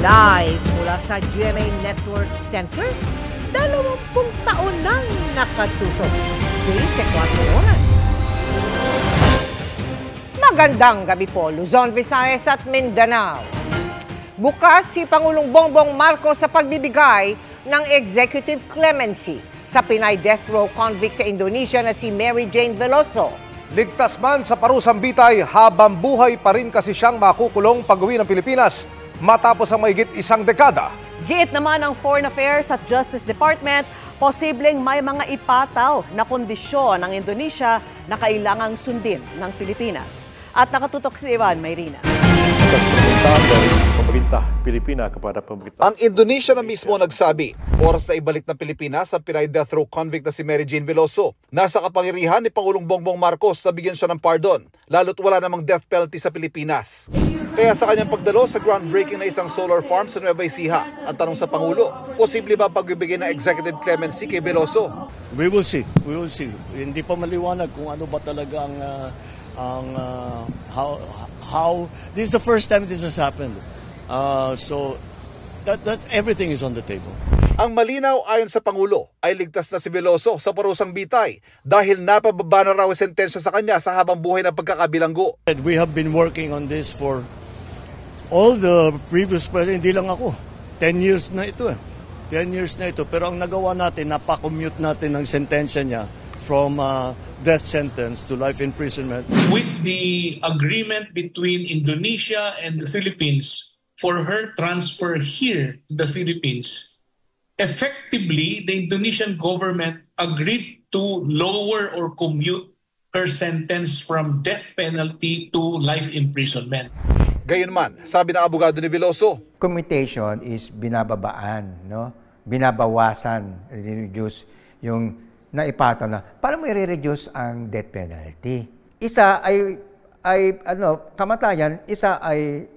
Live mula sa GMA Network Center, 20 taon nang nakatutok. 24 oras. Magandang gabi po, Luzon, Visayas at Mindanao. Bukas si Pangulong Bongbong Marcos sa pagbibigay ng executive clemency sa Pinay death row convict sa Indonesia na si Mary Jane Veloso. Ligtas man sa parusang bitay, habang buhay pa rin kasi siyang makukulong pag-uwi ng Pilipinas matapos ang mahigit isang dekada. Giit naman ng Foreign Affairs at Justice Department, posibleng may mga ipataw na kondisyon ng Indonesia na kailangang sundin ng Pilipinas. At nakatutok si Ivan Mayrina. Pemerintah Pilipina kepada pemerintah. Ang Indonesia na mismo nagsabi, oras na ibalik ng Pilipinas ang Pinay death row convict na si Mary Jane Veloso. Nasa kapangyarihan ni Pangulong Bongbong Marcos na bigyan siya ng pardon, lalo't wala namang death penalty sa Pilipinas. Kaya sa kanyang pagdalo sa groundbreaking na isang solar farm sa Nueva Ecija, ang tanong sa Pangulo, posible ba pagbibigay ng executive clemency kay Veloso? We will see. We will see. Hindi pa maliwanag kung ano ba talaga how this is the first time this has happened. So that everything is on the table. Ang malinaw ayon sa Pangulo ay ligtas na si Veloso sa parusang bitay dahil napababa na raw ang sentensya sa kanya sa habang buhay ng pagkakabilanggo. We have been working on this for all the previous president, hindi lang ako. 10 years na ito 10 years na ito. Pero ang nagawa natin, napakommute natin ang sentensya niya from death sentence to life imprisonment. With the agreement between Indonesia and the Philippines for her transfer here to the Philippines, effectively, the Indonesian government agreed to lower or commute her sentence from death penalty to life imprisonment. Gayunman, sabi ng abogado ni Veloso, commutation is binababaan, no? Binabawasan, reduce yung naipataw na. Para mo i-reduce ang death penalty. Isa ay kamatayan, isa ay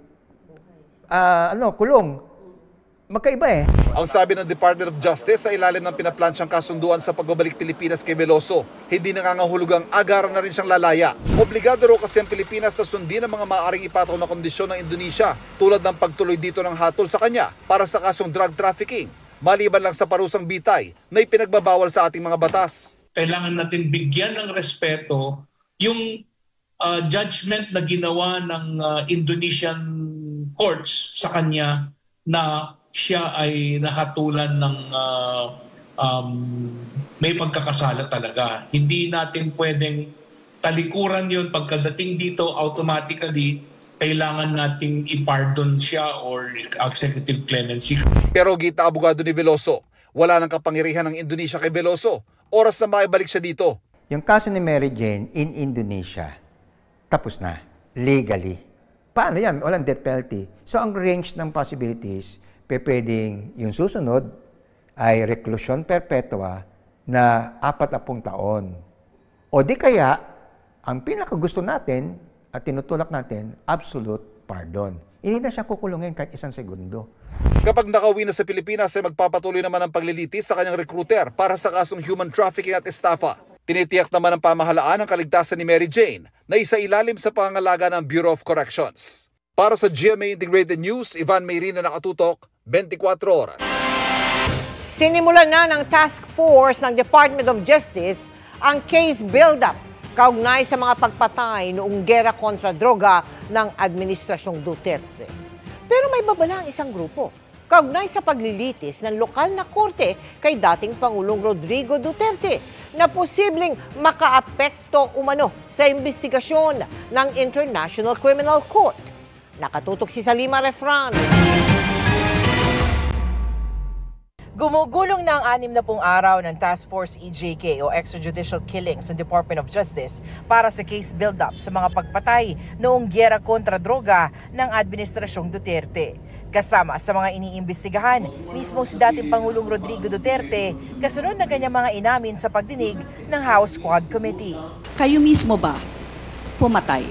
kulong. Magkaiba Ang sabi ng Department of Justice sa ilalim ng pinaplansyang kasunduan sa pagbabalik Pilipinas kay Veloso, hindi nangangahulugang agaran na rin siyang lalaya. Obligado raw kasi ang Pilipinas na sundin ang mga maaaring ipataw na kondisyon ng Indonesia tulad ng pagtuloy dito ng hatol sa kanya para sa kasong drug trafficking, maliban lang sa parusang bitay na ipinagbabawal sa ating mga batas. Kailangan natin bigyan ng respeto yung judgment na ginawa ng Indonesian courts sa kanya na siya ay nahatulan ng may pagkakasala talaga. Hindi natin pwedeng talikuran yun pagkadating dito automatically kailangan nating i-pardon siya or executive clemency. Pero gita abogado ni Veloso, wala nang kapangyarihan ng Indonesia kay Veloso. Oras na maibalik siya dito. Yung kaso ni Mary Jane in Indonesia, tapos na, legally. Paano yan? Walang death penalty. So ang range ng possibilities, pwedeng yung susunod ay reclusion perpetua na 40 taon. O di kaya, ang pinakagusto natin at tinutulak natin, absolute pardon. Hindi na siya kukulungin kahit 1 segundo. Kapag nakauwi na sa Pilipinas ay magpapatuloy naman ang paglilitis sa kanyang recruiter para sa kasong human trafficking at estafa. Tinitiyak naman ng pamahalaan ang kaligtasan ni Mary Jane na isa ilalim sa pangangalaga ng Bureau of Corrections. Para sa GMA Integrated News, Ivan Mayrina, nakatutok, 24 oras. Sinimulan na ng Task Force ng Department of Justice ang case build-up kaugnay sa mga pagpatay noong gera kontra droga ng Administrasyong Duterte. Pero may babala ang isang grupo kaugnay sa paglilitis ng lokal na korte kay dating Pangulong Rodrigo Duterte na posibleng makaapekto umano sa investigasyon ng International Criminal Court. Nakatutok si Salima Refran. Gumugulong na ang 60 araw ng Task Force EJK o Extrajudicial Killings ng Department of Justice para sa case build-up sa mga pagpatay noong giyera kontra droga ng Administrasyong Duterte. Kasama sa mga iniimbestigahan, mismo si dating Pangulong Rodrigo Duterte, kasunod ng kanyang mga inamin sa pagdinig ng House Quad Committee. Kayo mismo ba pumatay?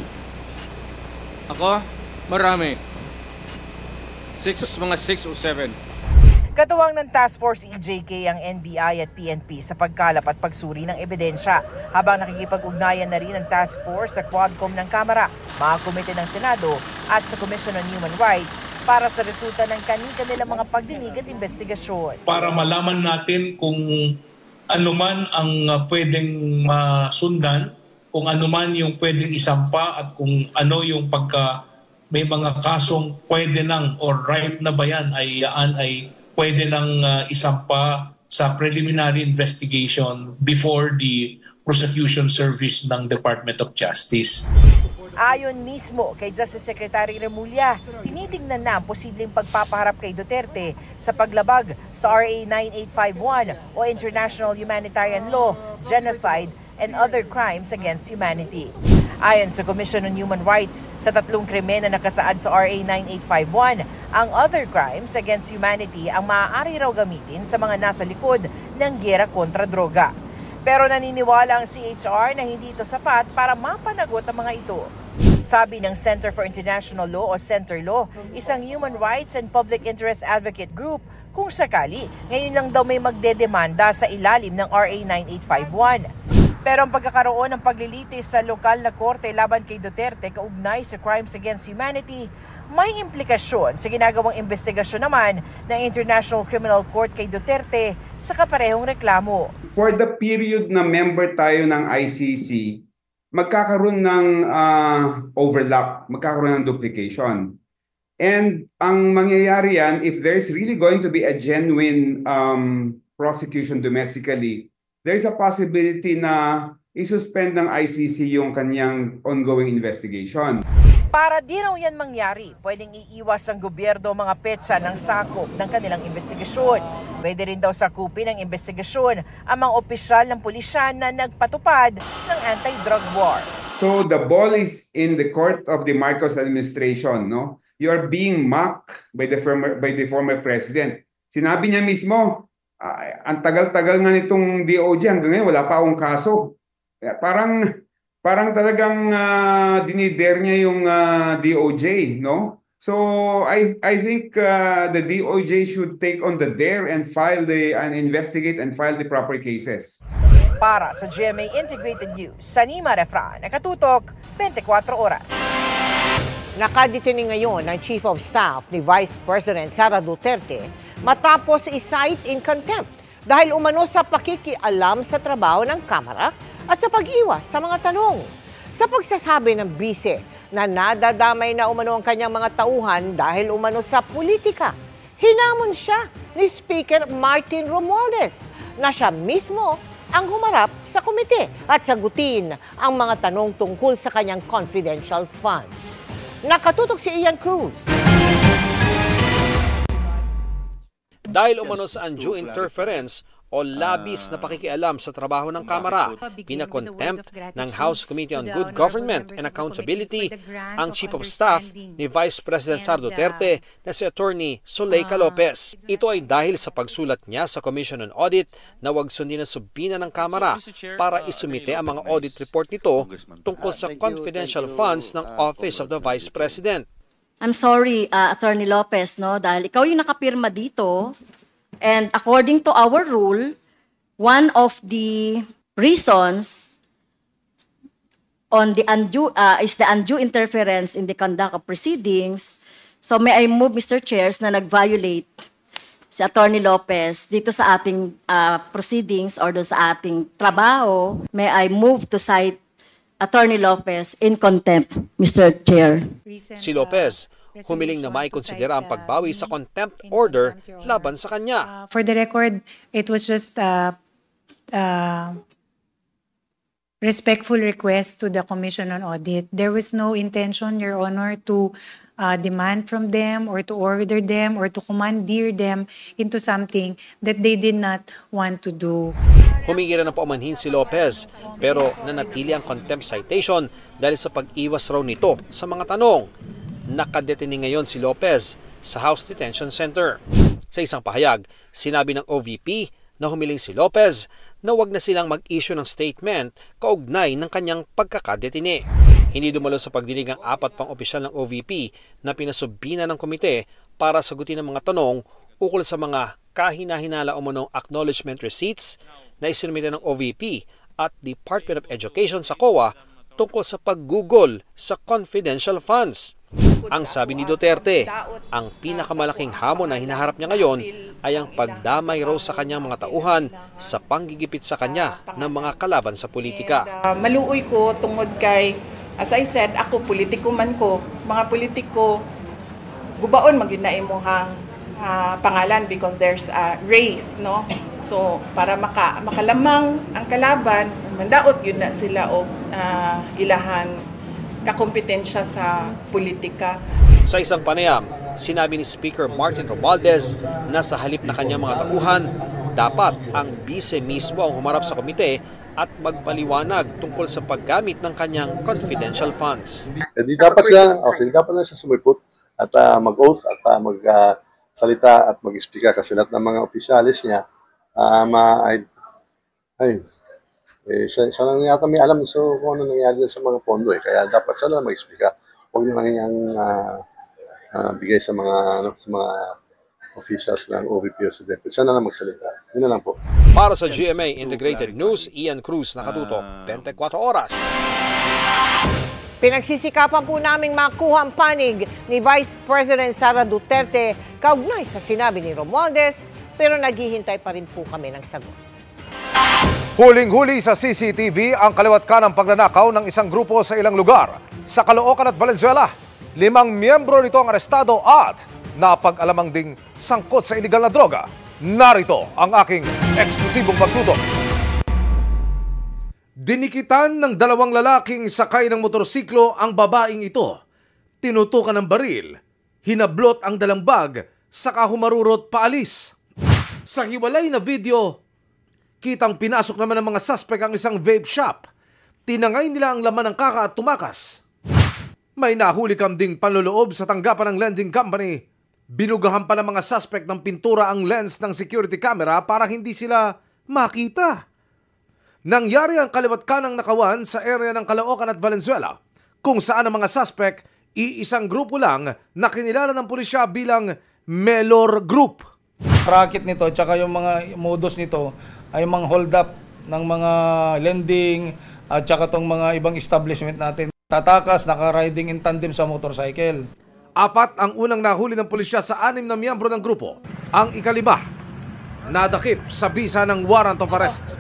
Ako? Marami. Mga 6 o 7. Katuwang ng Task Force EJK ang NBI at PNP sa pagkalap at pagsuri ng ebidensya, habang nakikipag-ugnayan na rin ang Task Force sa Quadcom ng Kamara, mga komite ng Senado at sa Commission on Human Rights para sa resulta ng kanilang mga pagdinig at investigasyon. Para malaman natin kung ano man ang pwedeng masundan, kung ano man yung pwedeng isampa at kung ano yung pagka may mga kasong pwede nang or ripe na ba yan ay pwede nang isampa sa preliminary investigation before the prosecution service ng Department of Justice. Ayon mismo kay Justice Secretary Remulla, tinitingnan na ang posibleng pagpapaharap kay Duterte sa paglabag sa RA 9851 o International Humanitarian Law, Genocide, and other crimes against humanity. Ayon sa Commission on Human Rights, sa 3 krimen na nakasaad sa RA 9851, ang other crimes against humanity ang maaari raw gamitin sa mga nasa likod ng giyera kontra droga. Pero naniniwala ang CHR na hindi ito sapat para mapanagot ang mga ito. Sabi ng Center for International Law o CENTERLAW, isang human rights and public interest advocate group, kung sakali, ngayon lang daw may magdedemanda sa ilalim ng RA 9851. Pero ang pagkakaroon ng paglilitis sa lokal na korte laban kay Duterte kaugnay sa crimes against humanity, may implikasyon sa ginagawang investigasyon naman ng International Criminal Court kay Duterte sa kaparehong reklamo. For the period na member tayo ng ICC, magkakaroon ng overlap, magkakaroon ng duplication. And ang mangyayari yan, if there's really going to be a genuine prosecution domestically, there's a possibility na isuspend ng ICC yung kanyang ongoing investigation. Para di raw yan mangyari, pwedeng iiwas ang gobyerno mga petsa ng sakop ng kanilang investigasyon. Pwede rin daw sakupin ng investigasyon ang mga opisyal ng pulisyan na nagpatupad ng anti-drug war. So the ball is in the court of the Marcos administration, no? You are being mocked by the former president. Sinabi niya mismo, ang tagal-tagal nga nitong DOJ, hanggang ngayon wala pa akong kaso. Parang talagang dinidare niya yung DOJ, no? So I think the DOJ should take on the dare and investigate and file the proper cases. Para sa GMA Integrated News, Sanima Refran, nakatutok 24 oras. Nakadetini ngayon ang Chief of Staff ni Vice President Sara Duterte matapos i-cite in contempt dahil umano sa pakikialam sa trabaho ng Kamara at sa pag-iwas sa mga tanong. Sa pagsasabi ng bise na nadadamay na umano ang kanyang mga tauhan dahil umano sa politika, hinamon siya ni Speaker Martin Romualdez na siya mismo ang humarap sa komite at sagutin ang mga tanong tungkol sa kanyang confidential funds. Nakatutok si Ian Cruz. Dahil umano sa undue interference o labis na pakikialam sa trabaho ng Kamara, pinakontempt ng House Committee on Good Government and Accountability ang Chief of Staff ni Vice President Sara Duterte na si Attorney Zuleika Lopez. Ito ay dahil sa pagsulat niya sa Commission on Audit na huwag sundin ang subina ng Kamara para isumite ang mga audit report nito tungkol sa confidential funds ng Office of the Vice President. I'm sorry, Attorney Lopez, no, dahil ikaw yung nakapirma dito. And according to our rule, one of the reasons on the is the undue interference in the conduct of proceedings. So may I move, Mr. Chairs, na nag-violate si Attorney Lopez dito sa ating proceedings or doon sa ating trabaho. May I move to cite Attorney Lopez in contempt, Mr. Chair. Si Lopez humiling na may konsidera ang pagbawi sa contempt order laban sa kanya. For the record, it was just a respectful request to the Commission on Audit. There was no intention, Your Honor, to demand from them or to order them or to commandeer them into something that they did not want to do. Humingi rin ng paumanhin si Lopez pero nanatili ang contempt citation dahil sa pag-iwas raw nito sa mga tanong. Nakadetini ngayon si Lopez sa House Detention Center. Sa isang pahayag, sinabi ng OVP na humiling si Lopez na huwag na silang mag-issue ng statement kaugnay ng kanyang pagkakadetini. Hindi dumalo sa pagdinig ang 4 pang opisyal ng OVP na pinasubina ng komite para sagutin ang mga tanong ukol sa mga kahina-hinala umunong acknowledgement receipts na isinumite ng OVP at Department of Education sa COA tungkol sa paggugol sa confidential funds. Ang sabi ni Duterte, ang pinakamalaking hamon na hinaharap niya ngayon ay ang pagdamay raw sa kanyang mga tauhan sa panggigipit sa kanya ng mga kalaban sa politika. Maluoy ko tungod kay, as I said, ako politiko man ko, mga politiko, gubaon maginaimohang pangalan because there's a race, no? So, para makalamang ang kalaban, mandaot yun na sila o ilahan kakompetensya sa politika. Sa isang panayam, sinabi ni Speaker Martin Romualdez na sa halip na kanyang mga tauhan, dapat ang bise mismo ang humarap sa komite at magpaliwanag tungkol sa paggamit ng kanyang confidential funds. Hindi dapat siya sumipot at mag-oath at magsalita at mag-explica kasi lahat ng mga opisyalis niya siya lang yata may alam kung ano nangyari sa mga pondo kaya dapat siya lang mag-explica. Huwag na lang niyang bigay sa mga officials ng OVP o sa DepEd. Siya na lang magsalita. Yun na lang po. Para sa GMA Integrated News, Ian Cruz, nakatutok 24 oras. Pinagsisikapan po naming makuha ang panig ni Vice President Sara Duterte kaugnay sa sinabi ni Romualdez, pero naghihintay pa rin po kami ng sagot. Huling-huli sa CCTV ang kaliwat kanang pagnanakaw ng isang grupo sa ilang lugar sa Caloocan at Valenzuela. 5 miyembro nito ang arestado at napag-alamang ding sangkot sa iligal na droga. Narito ang aking eksklusibong pagtutok. Dinikitan ng 2 lalaking sakay ng motorsiklo ang babaeng ito. Tinutukan ng baril, hinablot ang dalang bag, saka humarurot paalis. Sa hiwalay na video, kitang pinasok naman ng mga suspect ang isang vape shop. Tinangay nila ang laman ng kaka at tumakas. May nahuli ding panloloob sa tanggapan ng lending company. Binugahan pa ng mga suspect ng pintura ang lens ng security camera para hindi sila makita. Nangyari ang kaliwat kanang nakawan sa area ng Caloocan at Valenzuela, kung saan ang mga suspect iisang grupo lang na kinilala ng pulisya bilang Melor Group. Racket nito at yung mga modus nito ay mga hold up ng mga lending at saka tong mga ibang establishment natin. Tatakas, naka-riding in tandem sa motorcycle. 4 ang unang nahuli ng pulisya sa 6 na miyembro ng grupo. Ang ikalima, nadakip sa bisa ng warrant of arrest.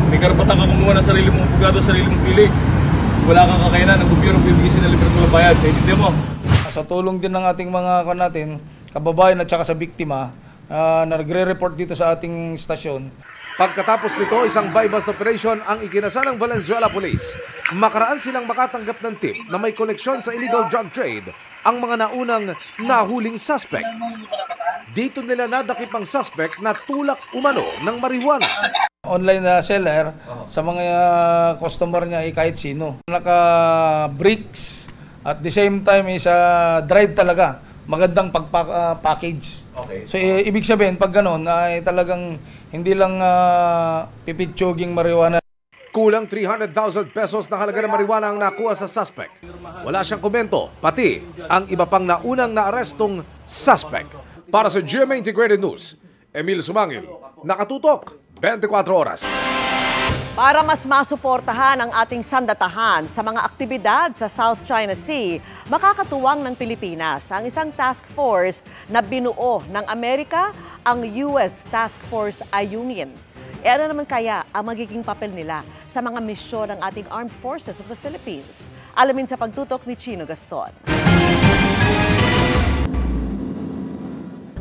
May karapatan ka kumuha ng sarili mong pugado, sarili mong pili. Wala kang kakayanan ng gobyerno bibigyan na libre ng bayad. Hindi mo. Sa tulong din ng ating mga kababayan at saka sa biktima, na nagre-report dito sa ating stasyon. Pagkatapos nito, isang buy-bust operation ang ikinasa ng Valenzuela Police. Makaraan silang makatanggap ng tip na may koneksyon sa illegal drug trade ang mga naunang nahuling suspect. Dito nila nadakip ang suspect na tulak umano ng marijuana. Online na seller sa mga customer niya ay kahit sino. Naka-bricks at the same time is dried talaga. Magandang pag-package. Okay. So, ibig sabihin, pag gano'n, ay talagang hindi lang pipitsuging marijuana. Kulang 300,000 pesos na halaga ng marijuana ang nakuha sa suspect. Wala siyang komento, pati ang iba pang naunang naarestong suspect. Para sa GMA Integrated News, Emil Sumangil, nakatutok 24 oras. Para mas masuportahan ang ating sandatahan sa mga aktibidad sa South China Sea, makakatuwang ng Pilipinas ang isang task force na binuo ng Amerika, ang US Task Force Ayungin. E ano naman kaya ang magiging papel nila sa mga misyon ng ating Armed Forces of the Philippines? Alamin sa pagtutok ni Chino Gaston.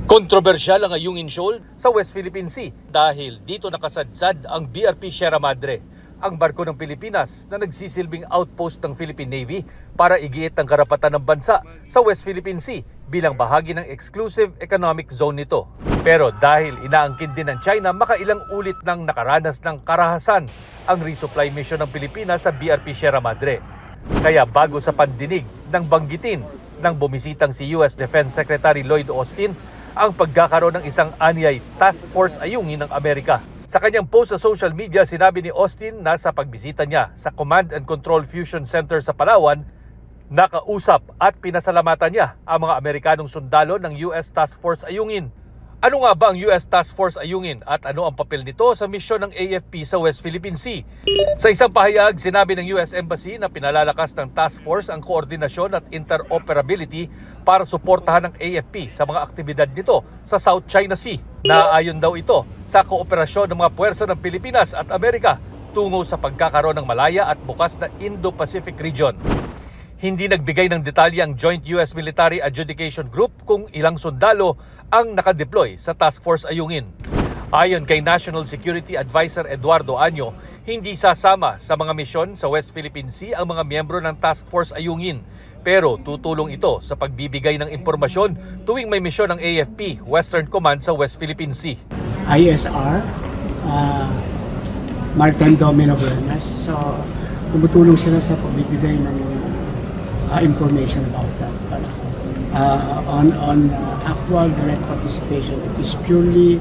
Kontrobersyal ang Ayungin Shoal sa West Philippine Sea dahil dito nakasadsad ang BRP Sierra Madre, ang barko ng Pilipinas na nagsisilbing outpost ng Philippine Navy para igiit ang karapatan ng bansa sa West Philippine Sea bilang bahagi ng exclusive economic zone nito. Pero dahil inaangkin din ng China, makailang ulit nang nakaranas ng karahasan ang resupply mission ng Pilipinas sa BRP Sierra Madre. Kaya bago sa pandinig ng banggitin ng bumisitang si US Defense Secretary Lloyd Austin, ang pagkakaroon ng isang anyay Task Force Ayungin ng Amerika. Sa kanyang post sa social media, sinabi ni Austin na sa pagbisita niya sa Command and Control Fusion Center sa Palawan, nakausap at pinasalamatan niya ang mga Amerikanong sundalo ng US Task Force Ayungin. Ano nga ba ang US Task Force Ayungin at ano ang papel nito sa misyon ng AFP sa West Philippine Sea? Sa isang pahayag, sinabi ng US Embassy na pinalalakas ng Task Force ang koordinasyon at interoperability para suportahan ng AFP sa mga aktibidad nito sa South China Sea. Naayon daw ito sa kooperasyon ng mga puwersa ng Pilipinas at Amerika tungo sa pagkakaroon ng malaya at bukas na Indo-Pacific region. Hindi nagbigay ng detalye ang Joint US Military Adjudication Group kung ilang sundalo ang nakadeploy sa Task Force Ayungin. Ayon kay National Security Advisor Eduardo Año, hindi sasama sa mga misyon sa West Philippine Sea ang mga miyembro ng Task Force Ayungin. Pero tutulong ito sa pagbibigay ng impormasyon tuwing may misyon ng AFP Western Command sa West Philippine Sea. ISR, Maritime Domain Awareness. So, tumutulong sila sa pagbibigay ng information about that. But on actual direct participation, it is purely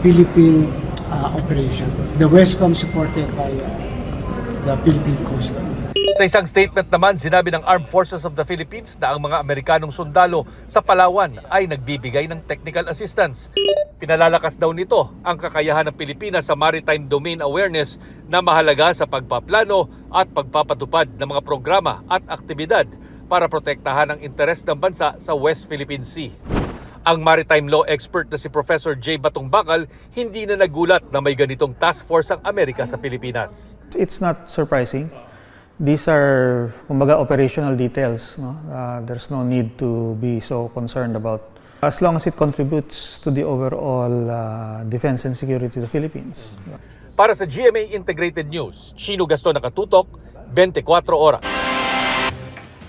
Philippine operation. The Westcom supported by the Philippine Coast Guard. Sa isang statement naman, sinabi ng Armed Forces of the Philippines na ang mga Amerikanong sundalo sa Palawan ay nagbibigay ng technical assistance. Pinalalakas daw nito ang kakayahan ng Pilipinas sa maritime domain awareness na mahalaga sa pagpaplano at pagpapatupad ng mga programa at aktibidad para protektahan ang interes ng bansa sa West Philippine Sea. Ang maritime law expert na si Professor J. Batong Bakal hindi na nagulat na may ganitong task force ang Amerika sa Pilipinas. It's not surprising. These are, kumbaga, operational details. No? There's no need to be so concerned about as long as it contributes to the overall defense and security of the Philippines. Para sa GMA Integrated News, Chino Gaston nakatutok, 24 oras.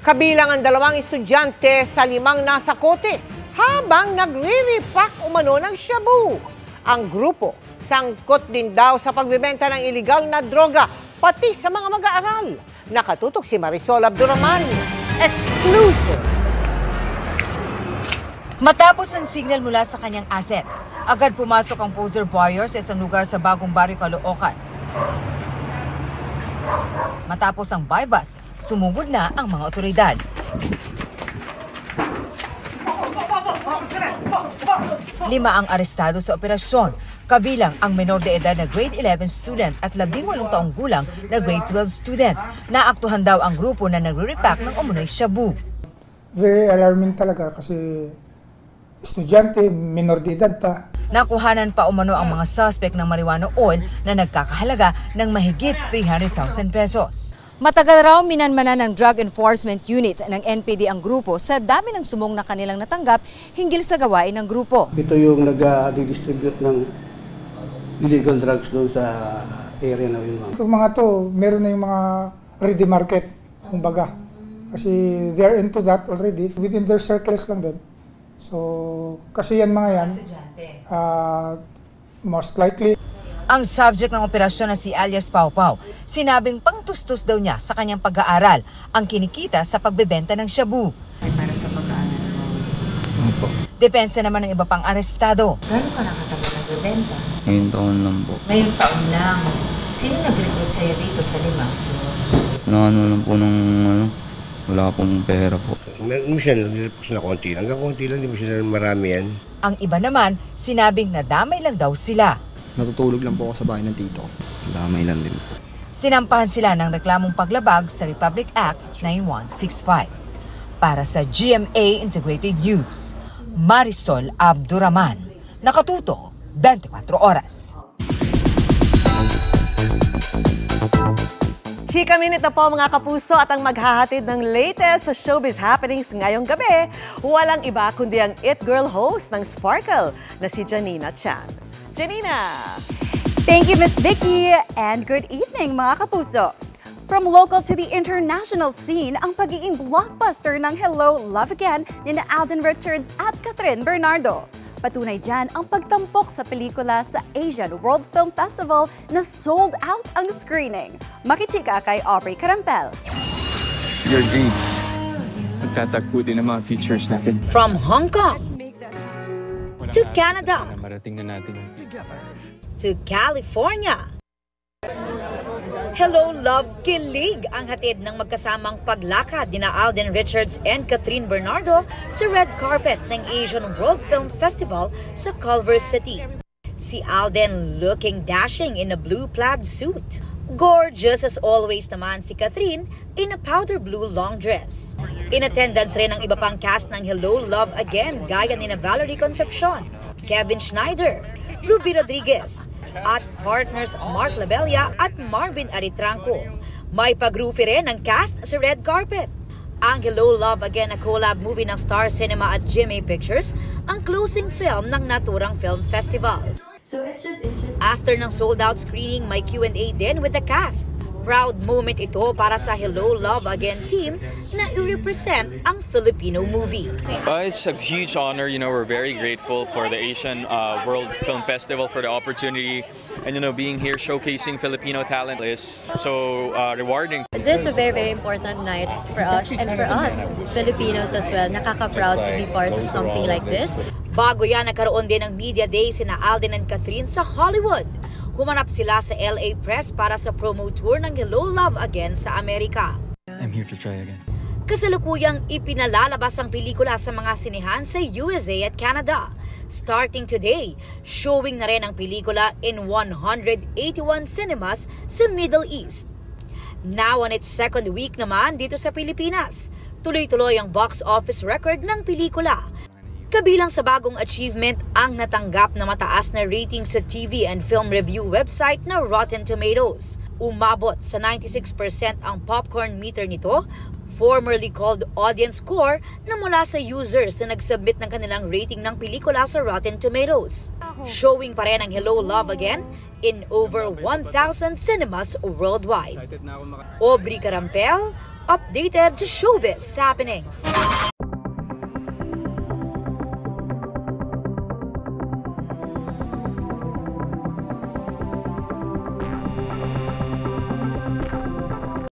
Kabilang ang 2 estudyante sa 5 nasa kote habang nagre-repack umano ng shabu. Ang grupo, sangkot din daw sa pagbebenta ng iligal na droga, pati sa mga mag-aaral. Nakatutok si Marisol Abduraman. Exclusive! Matapos ang signal mula sa kanyang asset, agad pumasok ang poser buyer sa isang lugar sa Bagong Barrio, Caloocan. Matapos ang buy-bust, sumugod na ang mga otoridad. Lima ang arestado sa operasyon, kabilang ang menor de edad na grade 11 student at 18 taong gulang na grade 12 student. Naaktuhan daw ang grupo na nagre-repack ng umunoy shabu. Very alarming talaga kasi estudyante, menor de edad pa. Nakuhanan pa umano ang mga suspect ng marijuana oil na nagkakahalaga ng mahigit 300,000 pesos. Matagal raw minanmanan ng Drug Enforcement Unit ng NPD ang grupo sa dami ng sumong na kanilang natanggap hinggil sa gawain ng grupo. Ito yung nag-distribute ng illegal drugs doon sa area na yun. Itong mga to, meron na yung mga ready market, kumbaga. Kasi they're into that already, within their circles lang din. So, kasi yan mga yan, most likely. Ang subject ng operasyon na si alias Pau Pau, sinabing pangtustos daw niya sa kanyang pag-aaral ang kinikita sa pagbebenta ng shabu. Para sa pag-aaral mo? Depensa naman ng iba pang arestado. Gano'n ka nakatagal nagbebenta? Ngayong taon lang po. Ngayong taon lang. Sino nag-recruit sa'yo dito sa Lima? Naano lang po nung wala pong pera po. Minsan nag-repos na konti. Hanggang konti lang, hindi minsan marami yan. Ang iba naman, sinabing nadamay lang daw sila. Natutulog lang po ako sa bahay ng tito. Damay lang din po. Sinampahan sila ng reklamong paglabag sa Republic Act 9165. Para sa GMA Integrated News, Marisol Abduraman. Nakatuto, 24 oras. Chika Minute na po mga kapuso at ang maghahatid ng latest sa showbiz happenings ngayong gabi, walang iba kundi ang It Girl host ng Sparkle na si Janina Chan. Janina! Thank you, Miss Vicky, and good evening mga kapuso. From local to the international scene, ang pagiging blockbuster ng Hello, Love Again ni Alden Richards at Catherine Bernardo. Patunay dyan ang pagtampok sa pelikula sa Asian World Film Festival na sold out ang screening. Makichika kay Aubrey Carampel. Your dreams. Magtatagpo din ang mga features natin. From Hong Kong to Canada marating na natin to California. Hello, Love, Kilig ang hatid ng magkasamang paglakad ni Alden Richards and Catherine Bernardo sa red carpet ng Asian World Film Festival sa Culver City. Si Alden looking dashing in a blue plaid suit. Gorgeous as always naman si Catherine in a powder blue long dress. In attendance rin ang iba pang cast ng Hello, Love Again gaya ni Valerie Concepcion, Kevin Schneider, Ruby Rodriguez, at partners Mark Labella at Marvin Aritranco. May pag-roofie rin ng cast sa red carpet. Ang Hello, Love Again na collab movie ng Star Cinema at GMA Pictures ang closing film ng Naturang Film Festival. After ng sold-out screening, may Q&A din with the cast. Proud moment ito para sa Hello, Love Again team na i-represent ang Filipino movie. It's a huge honor. We're very grateful for the Asian World Film Festival for the opportunity. And being here showcasing Filipino talent is so rewarding. This is a very, very important night for us and for us, Filipinos as well. Nakaka-proud to be part of something like this. Bago yan, nagkaroon din ng media day sina Alden and Catherine sa Hollywood. Humanap sila sa LA Press para sa promo tour ng Hello, Love Again sa Amerika. I'm here to try again. Kasalukuyang ipinalalabas ang pelikula sa mga sinehan sa USA at Canada. Starting today, showing na rin ang pelikula in 181 cinemas sa Middle East. Now on its second week naman dito sa Pilipinas, tuloy-tuloy ang box office record ng pelikula. Kabilang sa bagong achievement ang natanggap na mataas na rating sa TV and film review website na Rotten Tomatoes. Umabot sa 96% ang popcorn meter nito, formerly called audience score, na mula sa users na nagsubmit ng kanilang rating ng pelikula sa Rotten Tomatoes. Showing pa rin ang Hello, Love Again in over 1,000 cinemas worldwide. Aubrey Carampel, updated to Showbiz Happenings.